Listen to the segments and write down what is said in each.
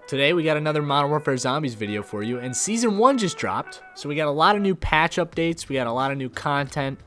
Today we got another Modern Warfare Zombies video for you, and Season 1 just dropped, so we got a lot of new patch updates, we got a lot of new content,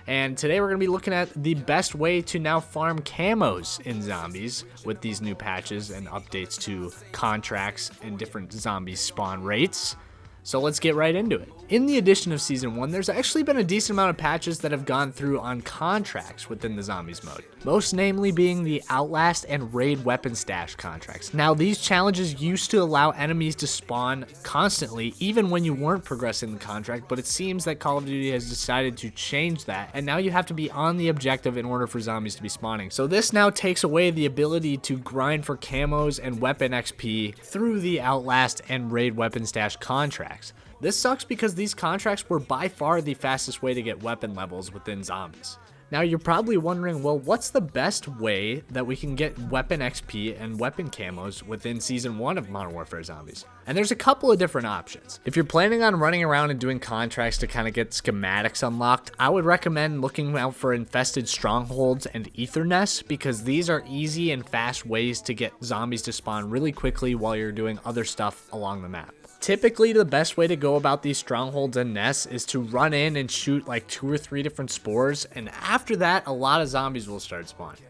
and today we're going to be looking at the best way to now farm camos in zombies with these new patches and updates to contracts and different zombie spawn rates. So let's get right into it. In the addition of Season 1, there's actually been a decent amount of patches that have gone through on contracts within the Zombies mode. Most namely being the Outlast and Raid Weapon Stash contracts. Now, these challenges used to allow enemies to spawn constantly, even when you weren't progressing the contract, but it seems that Call of Duty has decided to change that, and now you have to be on the objective in order for zombies to be spawning. So this now takes away the ability to grind for camos and weapon XP through the Outlast and Raid Weapon Stash contracts. This sucks because these contracts were by far the fastest way to get weapon levels within zombies. Now you're probably wondering, well, what's the best way that we can get weapon XP and weapon camos within Season 1 of Modern Warfare Zombies? And there's a couple of different options. If you're planning on running around and doing contracts to kind of get schematics unlocked, I would recommend looking out for Infested Strongholds and Ether Nests, because these are easy and fast ways to get zombies to spawn really quickly while you're doing other stuff along the map. Typically, the best way to go about these strongholds and nests is to run in and shoot like 2 or 3 different spores, and after that, a lot of zombies will start spawning.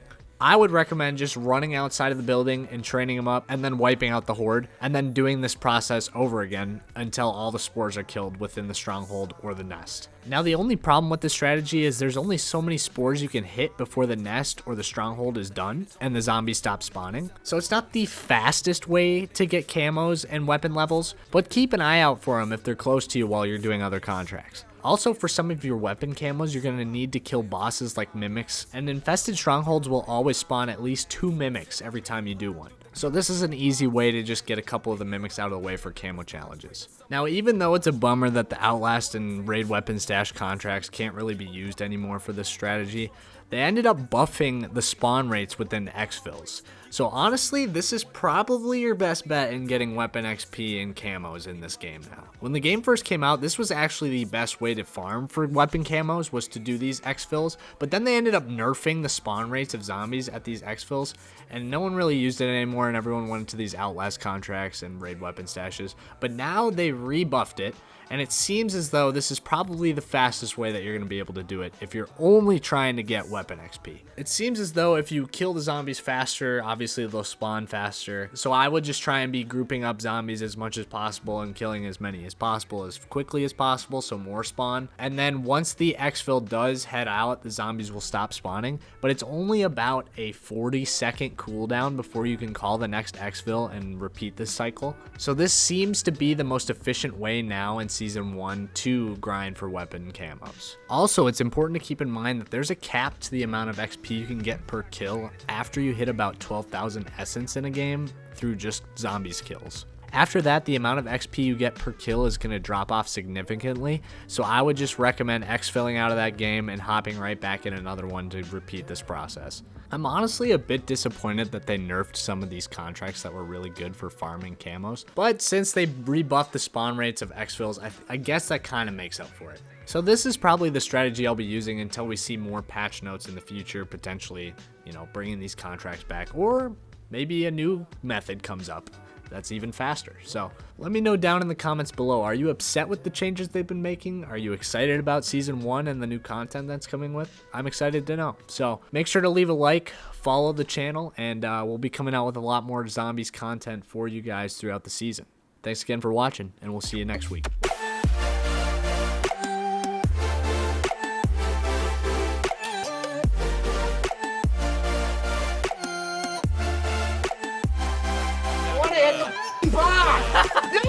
I would recommend just running outside of the building and training them up and then wiping out the horde, and then doing this process over again until all the spores are killed within the stronghold or the nest. Now, the only problem with this strategy is there's only so many spores you can hit before the nest or the stronghold is done and the zombies stop spawning. So it's not the fastest way to get camos and weapon levels, but keep an eye out for them if they're close to you while you're doing other contracts. Also, for some of your weapon camos, you're going to need to kill bosses like mimics, and Infested Strongholds will always spawn at least 2 mimics every time you do one. So this is an easy way to just get a couple of the mimics out of the way for camo challenges. Now, even though it's a bummer that the Outlast and Raid Weapon Stash contracts can't really be used anymore for this strategy, they ended up buffing the spawn rates within exfils. So honestly, this is probably your best bet in getting weapon XP and camos in this game now. When the game first came out, this was actually the best way to farm for weapon camos, was to do these exfils, but then they ended up nerfing the spawn rates of zombies at these exfils, and no one really used it anymore, and everyone went into these Outlast contracts and Raid Weapon Stashes. But now they rebuffed it, and it seems as though this is probably the fastest way that you're going to be able to do it if you're only trying to get weapon XP. It seems as though if you kill the zombies faster, obviously they'll spawn faster. So I would just try and be grouping up zombies as much as possible and killing as many as possible as quickly as possible, so more spawn. And then once the exfil does head out, the zombies will stop spawning, but it's only about a 40-second cooldown before you can call the next exfil and repeat this cycle. So this seems to be the most efficient way now in Season 1 to grind for weapon camos. Also, it's important to keep in mind that there's a cap to the amount of XP you can get per kill after you hit about 12,000 essence in a game through just zombies kills. After that, the amount of XP you get per kill is going to drop off significantly, so I would just recommend exfilling out of that game and hopping right back in another one to repeat this process. I'm honestly a bit disappointed that they nerfed some of these contracts that were really good for farming camos, but since they rebuffed the spawn rates of exfils, I guess that kind of makes up for it. So this is probably the strategy I'll be using until we see more patch notes in the future, potentially, bringing these contracts back, or maybe a new method comes up that's even faster. So let me know down in the comments below, are you upset with the changes they've been making? Are you excited about Season 1 and the new content that's coming with? I'm excited to know. So make sure to leave a like, follow the channel, and we'll be coming out with a lot more zombies content for you guys throughout the season. Thanks again for watching, and we'll see you next week. What is